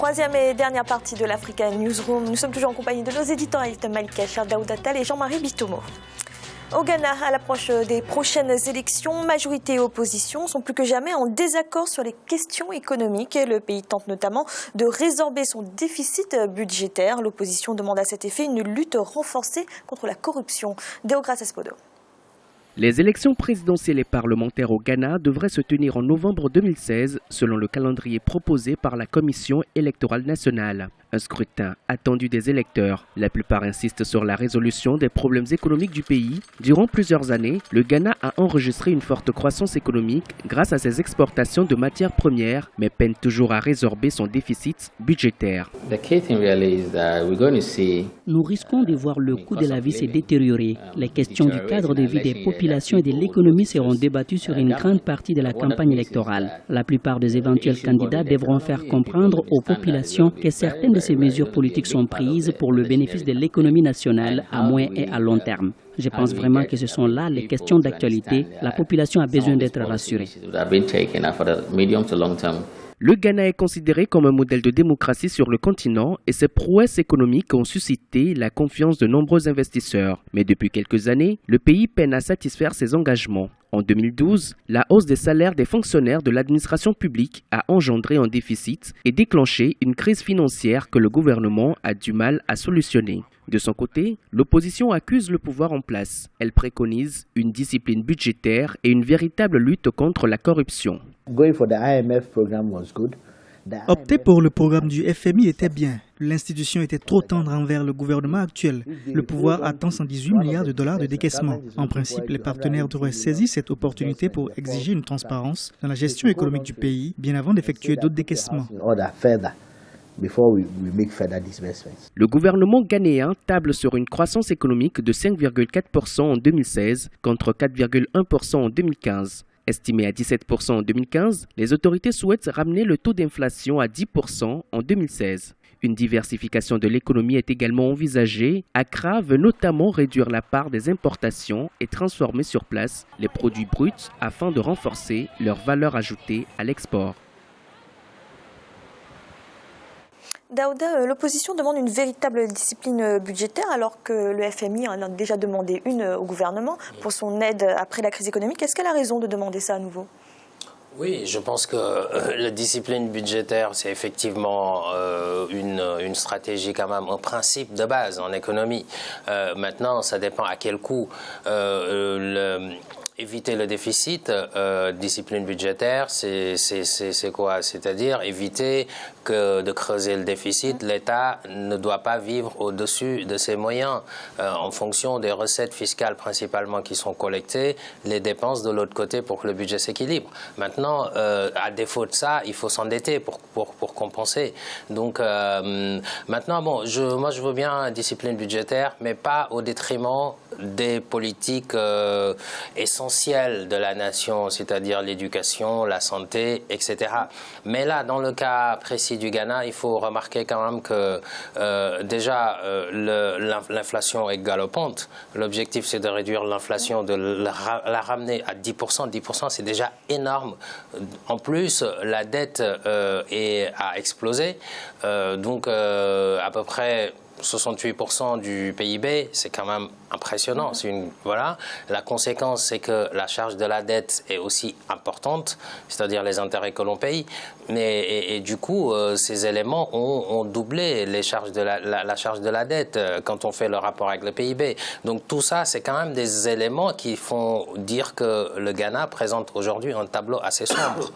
Troisième et dernière partie de l'Africa Newsroom. Nous sommes toujours en compagnie de nos éditeurs Malika Achar, Daouda Tal et Jean-Marie Bitomo. Au Ghana, à l'approche des prochaines élections, majorité et opposition sont plus que jamais en désaccord sur les questions économiques. Le pays tente notamment de résorber son déficit budgétaire. L'opposition demande à cet effet une lutte renforcée contre la corruption. Deogras Espodo. Les élections présidentielles et parlementaires au Ghana devraient se tenir en novembre 2016, selon le calendrier proposé par la Commission électorale nationale. Un scrutin attendu des électeurs. La plupart insistent sur la résolution des problèmes économiques du pays. Durant plusieurs années, le Ghana a enregistré une forte croissance économique grâce à ses exportations de matières premières, mais peine toujours à résorber son déficit budgétaire. Nous risquons de voir le coût de la vie se détériorer. Les questions du cadre de vie des populations et de l'économie seront débattues sur une grande partie de la campagne électorale. La plupart des éventuels candidats devront faire comprendre aux populations que certaines de ces mesures politiques sont prises pour le bénéfice de l'économie nationale à moyen et à long terme. Je pense vraiment que ce sont là les questions d'actualité. La population a besoin d'être rassurée. Le Ghana est considéré comme un modèle de démocratie sur le continent et ses prouesses économiques ont suscité la confiance de nombreux investisseurs. Mais depuis quelques années, le pays peine à satisfaire ses engagements. En 2012, la hausse des salaires des fonctionnaires de l'administration publique a engendré un déficit et déclenché une crise financière que le gouvernement a du mal à solutionner. De son côté, l'opposition accuse le pouvoir en place. Elle préconise une discipline budgétaire et une véritable lutte contre la corruption. Opter pour le programme du FMI était bien. L'institution était trop tendre envers le gouvernement actuel. Le pouvoir attend 118 milliards de dollars de décaissement. En principe, les partenaires devraient saisir cette opportunité pour exiger une transparence dans la gestion économique du pays, bien avant d'effectuer d'autres décaissements. Le gouvernement ghanéen table sur une croissance économique de 5,4% en 2016 contre 4,1% en 2015. Estimé à 17% en 2015, les autorités souhaitent ramener le taux d'inflation à 10% en 2016. Une diversification de l'économie est également envisagée. Accra veut notamment réduire la part des importations et transformer sur place les produits bruts afin de renforcer leur valeur ajoutée à l'export. Daouda, l'opposition demande une véritable discipline budgétaire alors que le FMI en a déjà demandé une au gouvernement pour son aide après la crise économique. Est-ce qu'elle a raison de demander ça à nouveau ? Oui, je pense que la discipline budgétaire, c'est effectivement une stratégie quand même, un principe de base en économie. Maintenant, ça dépend à quel coût. Éviter le déficit, discipline budgétaire, c'est quoi? C'est-à-dire éviter que de creuser le déficit, l'État ne doit pas vivre au-dessus de ses moyens en fonction des recettes fiscales principalement qui sont collectées, les dépenses de l'autre côté pour que le budget s'équilibre. Maintenant, à défaut de ça, il faut s'endetter pour compenser. Donc maintenant, bon, moi je veux bien discipline budgétaire, mais pas au détriment des politiques essentielles de la nation, c'est-à-dire l'éducation, la santé, etc. Mais là, dans le cas précis du Ghana, il faut remarquer quand même que déjà l'inflation est galopante. L'objectif, c'est de réduire l'inflation, de la ramener à 10%. 10%, c'est déjà énorme. En plus, la dette a explosé. Donc, à peu près 68% du PIB, c'est quand même impressionnant. Voilà. La conséquence, c'est que la charge de la dette est aussi importante, c'est-à-dire les intérêts que l'on paye. Et du coup, ces éléments ont doublé la charge de la dette quand on fait le rapport avec le PIB. Donc tout ça, c'est quand même des éléments qui font dire que le Ghana présente aujourd'hui un tableau assez sombre.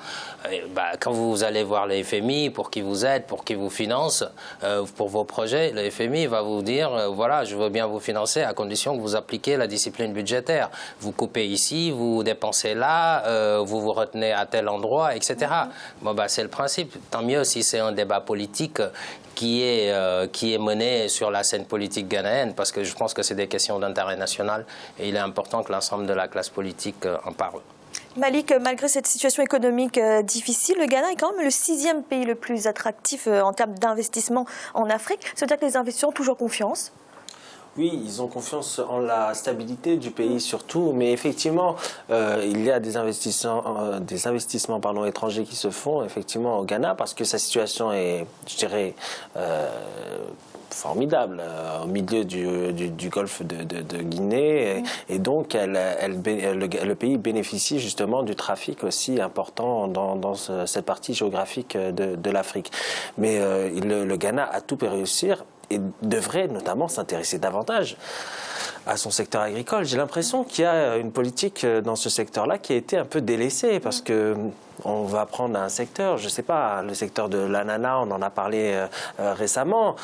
Quand vous allez voir le FMI pour qu'il vous aide, pour qu'il vous finance pour vos projets, le FMI va vous dire voilà, je veux bien vous financer à condition que vous appliquez la discipline budgétaire. Vous coupez ici, vous dépensez là, vous vous retenez à tel endroit, etc. Bon, c'est le principe. Tant mieux si c'est un débat politique qui est mené sur la scène politique ghanéenne, parce que je pense que c'est des questions d'intérêt national et il est important que l'ensemble de la classe politique en parle. Malik, malgré cette situation économique difficile, le Ghana est quand même le 6e pays le plus attractif en termes d'investissement en Afrique. Ça veut dire que les investisseurs ont toujours confiance ? Oui, ils ont confiance en la stabilité du pays surtout, mais effectivement, il y a des investissements étrangers qui se font effectivement au Ghana parce que sa situation est, je dirais, formidable au milieu du golfe de Guinée et donc le pays bénéficie justement du trafic aussi important dans cette partie géographique de l'Afrique. Mais le Ghana a tout pour réussir et devrait notamment s'intéresser davantage à son secteur agricole. J'ai l'impression qu'il y a une politique dans ce secteur-là qui a été un peu délaissée parce que on va prendre un secteur, je ne sais pas, le secteur de l'ananas, on en a parlé récemment.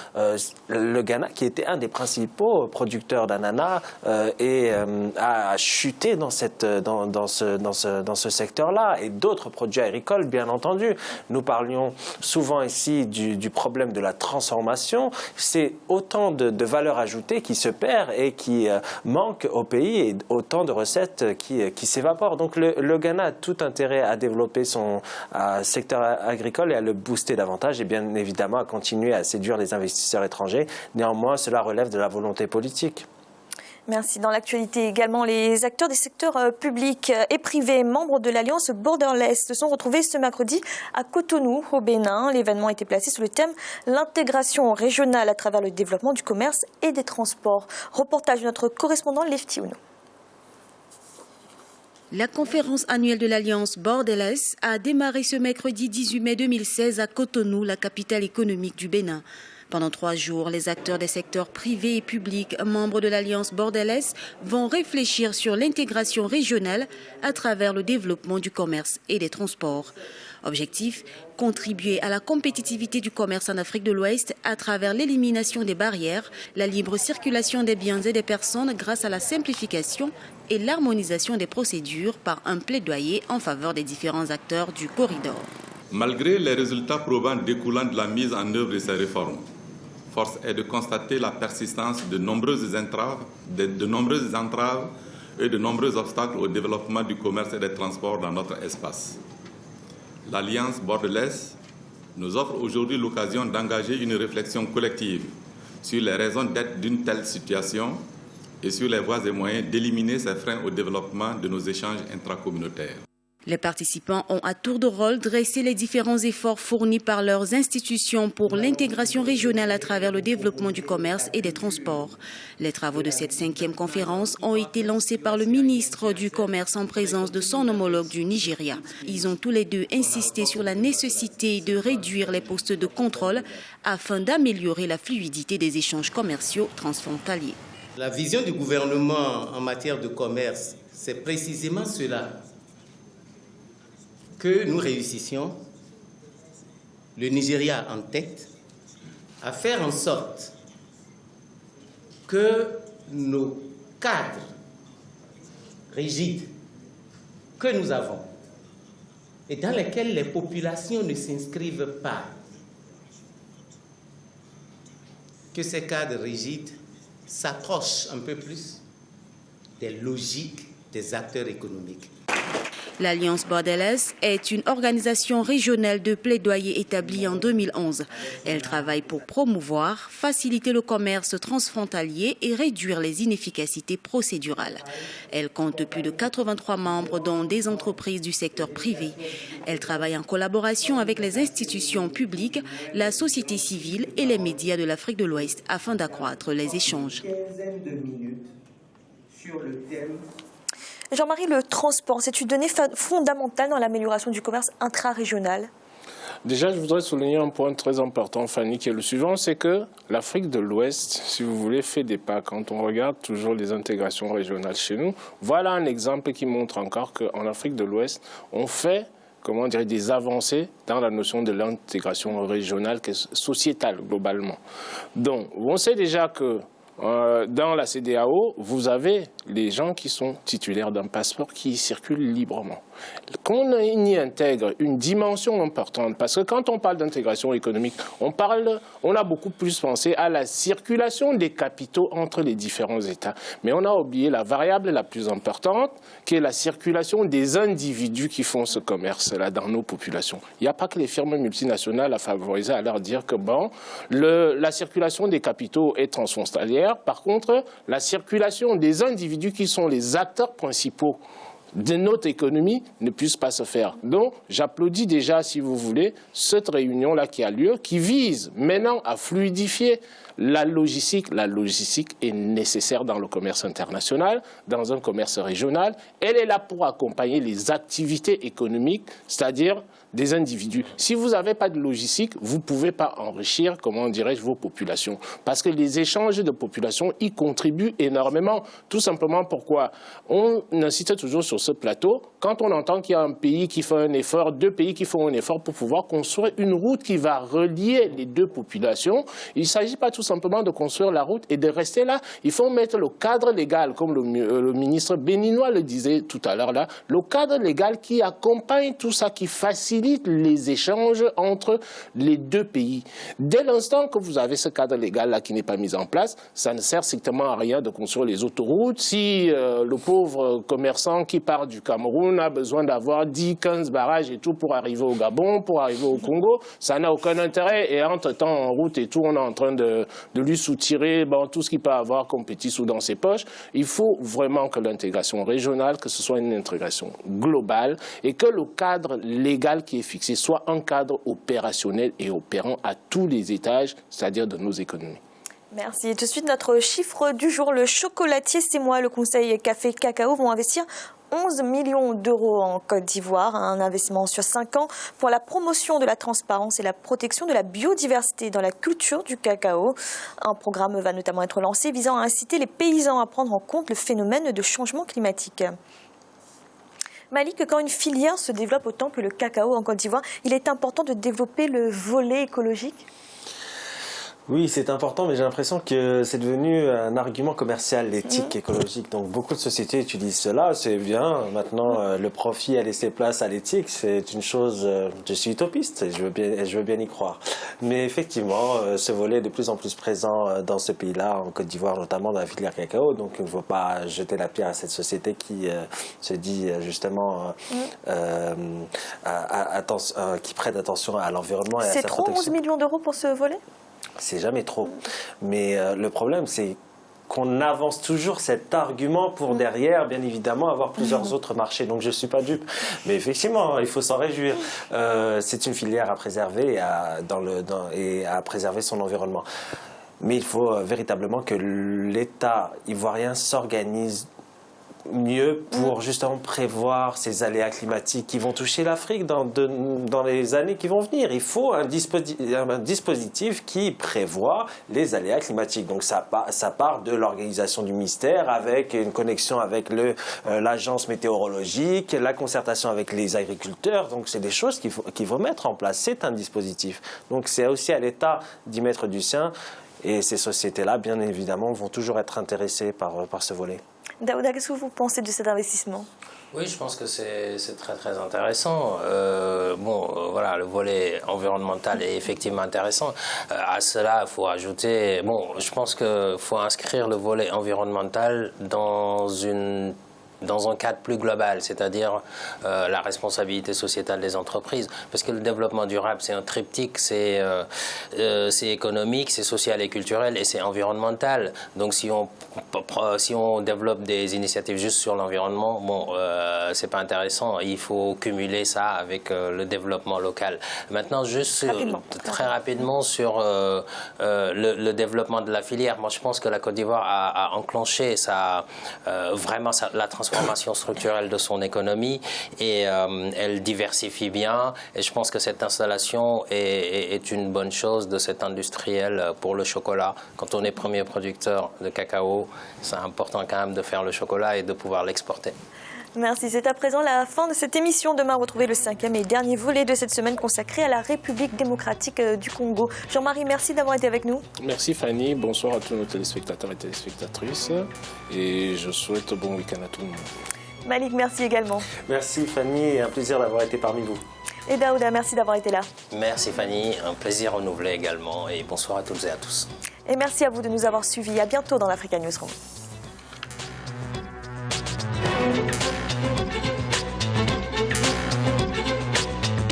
Le Ghana, qui était un des principaux producteurs d'ananas, a chuté dans ce secteur-là. Et d'autres produits agricoles, bien entendu. Nous parlions souvent ici du problème de la transformation. C'est autant de valeur ajoutée qui se perd et qui manque au pays et autant de recettes qui s'évaporent. Donc le Ghana a tout intérêt à développer son secteur agricole et à le booster davantage et bien évidemment à continuer à séduire les investisseurs étrangers. Néanmoins, cela relève de la volonté politique. Merci. Dans l'actualité également, les acteurs des secteurs publics et privés, membres de l'Alliance Borderless, se sont retrouvés ce mercredi à Cotonou, au Bénin. L'événement a été placé sous le thème « L'intégration régionale à travers le développement du commerce et des transports ». Reportage de notre correspondant Lefty Ouno. La conférence annuelle de l'Alliance Borderless a démarré ce mercredi 18 mai 2016 à Cotonou, la capitale économique du Bénin. Pendant 3 jours, les acteurs des secteurs privés et publics, membres de l'Alliance Borderless, vont réfléchir sur l'intégration régionale à travers le développement du commerce et des transports. Objectif, contribuer à la compétitivité du commerce en Afrique de l'Ouest à travers l'élimination des barrières, la libre circulation des biens et des personnes grâce à la simplification et l'harmonisation des procédures par un plaidoyer en faveur des différents acteurs du corridor. Malgré les résultats probants découlant de la mise en œuvre de ces réformes, force est de constater la persistance de nombreuses entraves et de nombreux obstacles au développement du commerce et des transports dans notre espace. L'Alliance Borderless nous offre aujourd'hui l'occasion d'engager une réflexion collective sur les raisons d'être d'une telle situation et sur les voies et moyens d'éliminer ces freins au développement de nos échanges intracommunautaires. Les participants ont à tour de rôle dressé les différents efforts fournis par leurs institutions pour l'intégration régionale à travers le développement du commerce et des transports. Les travaux de cette 5e conférence ont été lancés par le ministre du Commerce en présence de son homologue du Nigeria. Ils ont tous les deux insisté sur la nécessité de réduire les postes de contrôle afin d'améliorer la fluidité des échanges commerciaux transfrontaliers. La vision du gouvernement en matière de commerce, c'est précisément cela. Que nous réussissions, le Nigeria en tête, à faire en sorte que nos cadres rigides que nous avons et dans lesquels les populations ne s'inscrivent pas, que ces cadres rigides s'approchent un peu plus des logiques des acteurs économiques. L'Alliance Borderless est une organisation régionale de plaidoyer établie en 2011. Elle travaille pour promouvoir, faciliter le commerce transfrontalier et réduire les inefficacités procédurales. Elle compte plus de 83 membres, dont des entreprises du secteur privé. Elle travaille en collaboration avec les institutions publiques, la société civile et les médias de l'Afrique de l'Ouest afin d'accroître les échanges. Jean-Marie, le transport, c'est une donnée fondamentale dans l'amélioration du commerce intra-régional. Déjà, je voudrais souligner un point très important, Fanny, qui est le suivant, c'est que l'Afrique de l'Ouest, si vous voulez, fait des pas. Quand on regarde toujours les intégrations régionales chez nous, voilà un exemple qui montre encore qu'en Afrique de l'Ouest, on fait des avancées dans la notion de l'intégration régionale, qui est sociétale globalement. Donc, on sait déjà que dans la CEDEAO, vous avez les gens qui sont titulaires d'un passeport qui circulent librement. Qu'on y intègre une dimension importante, parce que quand on parle d'intégration économique, on a beaucoup plus pensé à la circulation des capitaux entre les différents États. Mais on a oublié la variable la plus importante, qui est la circulation des individus qui font ce commerce-là dans nos populations. Il n'y a pas que les firmes multinationales à favoriser, à leur dire que la circulation des capitaux est transfrontalière. faire. Par contre, la circulation des individus qui sont les acteurs principaux de notre économie ne puisse pas se faire. Donc, j'applaudis déjà, si vous voulez, cette réunion-là qui a lieu, qui vise maintenant à fluidifier la logistique. La logistique est nécessaire dans le commerce international, dans un commerce régional. Elle est là pour accompagner les activités économiques, c'est-à-dire des individus. Si vous n'avez pas de logistique, vous ne pouvez pas enrichir, comment dirais-je, vos populations. Parce que les échanges de population y contribuent énormément. Tout simplement pourquoi on insiste toujours sur ce plateau, quand on entend qu'il y a un pays qui fait un effort, deux pays qui font un effort pour pouvoir construire une route qui va relier les deux populations, il ne s'agit pas tout simplement de construire la route et de rester là. Il faut mettre le cadre légal, comme le ministre béninois le disait tout à l'heure là, le cadre légal qui accompagne tout ça, qui facilite les échanges entre les deux pays. Dès l'instant que vous avez ce cadre légal-là qui n'est pas mis en place, ça ne sert strictement à rien de construire les autoroutes. Si le pauvre commerçant qui part du Cameroun a besoin d'avoir 10, 15 barrages et tout pour arriver au Gabon, pour arriver au Congo, ça n'a aucun intérêt. Et entre-temps, en route et tout, on est en train de lui soutirer tout ce qu'il peut avoir comme petit sous dans ses poches. Il faut vraiment que l'intégration régionale, que ce soit une intégration globale et que le cadre légal qui est fixé soit un cadre opérationnel et opérant à tous les étages, c'est-à-dire de nos économies. Merci. Et tout de suite, notre chiffre du jour. Le chocolatier, c'est moi, le Conseil Café Cacao vont investir 11 millions d'euros en Côte d'Ivoire, un investissement sur 5 ans pour la promotion de la transparence et la protection de la biodiversité dans la culture du cacao. Un programme va notamment être lancé visant à inciter les paysans à prendre en compte le phénomène de changement climatique. Malik, quand une filière se développe autant que le cacao en Côte d'Ivoire, il est important de développer le volet écologique ? Oui, c'est important, mais j'ai l'impression que c'est devenu un argument commercial, l'éthique écologique. Donc beaucoup de sociétés utilisent cela, c'est bien. Maintenant, le profit a laissé place à l'éthique, c'est une chose, je suis utopiste et je veux bien y croire. Mais effectivement, ce volet est de plus en plus présent dans ce pays-là, en Côte d'Ivoire, notamment dans la filière cacao. Donc il ne faut pas jeter la pierre à cette société qui se dit justement qui prête attention à l'environnement et à sa protection. C'est trop, 11 millions d'euros pour ce volet ? C'est jamais trop. Mais le problème, c'est qu'on avance toujours cet argument pour derrière, bien évidemment, avoir plusieurs autres marchés. Donc je ne suis pas dupe. Mais effectivement, il faut s'en réjouir. C'est une filière à préserver et à préserver son environnement. Mais il faut véritablement que l'État ivoirien s'organise mieux pour justement prévoir ces aléas climatiques qui vont toucher l'Afrique dans les années qui vont venir. Il faut un dispositif qui prévoit les aléas climatiques. Donc ça part de l'organisation du ministère avec une connexion avec l'agence météorologique, la concertation avec les agriculteurs. Donc c'est des choses qu'il faut mettre en place. C'est un dispositif. Donc c'est aussi à l'État d'y mettre du sien. Et ces sociétés-là, bien évidemment, vont toujours être intéressées par ce volet. Daouda, qu'est-ce que vous pensez de cet investissement ? Oui, je pense que c'est très très intéressant. Voilà, le volet environnemental est effectivement intéressant. À cela, il faut ajouter, je pense qu'il faut inscrire le volet environnemental dans un cadre plus global, c'est-à-dire la responsabilité sociétale des entreprises. Parce que le développement durable, c'est un triptyque, c'est économique, c'est social et culturel, et c'est environnemental. Donc si on développe des initiatives juste sur l'environnement, c'est pas intéressant. Il faut cumuler ça avec le développement local. Maintenant, juste très rapidement sur le développement de la filière. Moi, je pense que la Côte d'Ivoire a enclenché la transformation structurelle de son économie et elle diversifie bien. Et je pense que cette installation est une bonne chose de cet industriel pour le chocolat. Quand on est premier producteur de cacao, c'est important quand même de faire le chocolat et de pouvoir l'exporter. Merci. C'est à présent la fin de cette émission. Demain, retrouvez le 5e et dernier volet de cette semaine consacré à la République démocratique du Congo. Jean-Marie, merci d'avoir été avec nous. Merci Fanny. Bonsoir à tous nos téléspectateurs et téléspectatrices. Et je souhaite un bon week-end à tout le monde. Malik, merci également. Merci Fanny, un plaisir d'avoir été parmi vous. Et Daouda, merci d'avoir été là. Merci Fanny, un plaisir renouvelé également. Et bonsoir à toutes et à tous. Et merci à vous de nous avoir suivis. À bientôt dans l'Africa Newsroom.